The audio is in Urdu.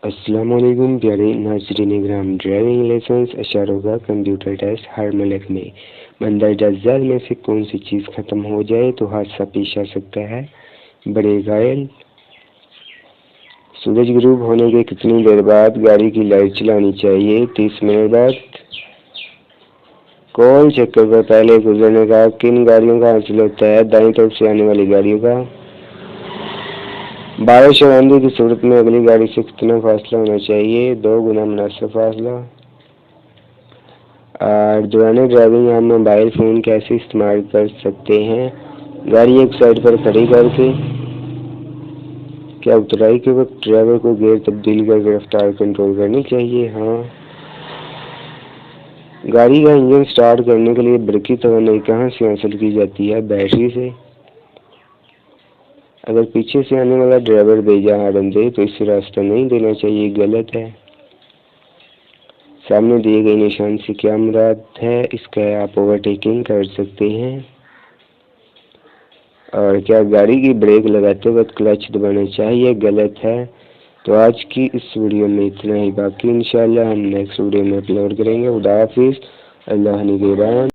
السلام علیکم پیارے ناظرین گرام، ڈرائیونگ لائسنس اشاروں کا کمپیوٹر ٹیسٹ ہر ملک میں مندرجہ ذیل میں سے کون سی چیز ختم ہو جائے تو حادثہ پیش آ سکتا ہے؟ بڑے گھائل۔ سورج غروب ہونے کے کتنی دیر بعد گاڑی کی لائٹ چلانی چاہیے؟ 30 منٹ بعد۔ کول چکر پر پہلے گزرنے کا کن گاڑیوں کا حاصل ہوتا ہے؟ دائیں طرف سے آنے والی گاڑیوں کا۔ بارش اور آندھی کی صورت میں اگلی گاڑی سے کتنا فاصلہ ہونا چاہیے؟ 2 گنا مناسب فاصلہ۔ دوران ڈرائیونگ ہم موبائل فون کیسے استعمال کر سکتے ہیں؟ گاڑی ایک سائڈ پر کھڑی کر کے۔ کیا اترائی کے وقت ڈرائیور کو گیئر تبدیل کر کے رفتار کنٹرول کرنی چاہیے؟ ہاں۔ گاڑی کا انجن سٹارٹ کرنے کے لیے برقی توانائی کہاں سے حاصل کی جاتی ہے؟ بیٹری سے۔ اگر پیچھے سے آنے والا ڈرائیور بے جا ہارن دے تو اسے راستہ نہیں دینا چاہیے، غلط ہے۔ سامنے دیے گئے نشان سے کیا مراد ہے؟ اس کا آپ اوورٹیکنگ کر سکتے ہیں۔ اور کیا گاڑی کی بریک لگاتے وقت کلچ دبانا چاہیے؟ غلط ہے۔ تو آج کی اس ویڈیو میں اتنا ہی، باقی انشاءاللہ ہم نیکسٹ ویڈیو میں اپلوڈ کریں گے۔ خدا حافظ، اللہ نگہبان۔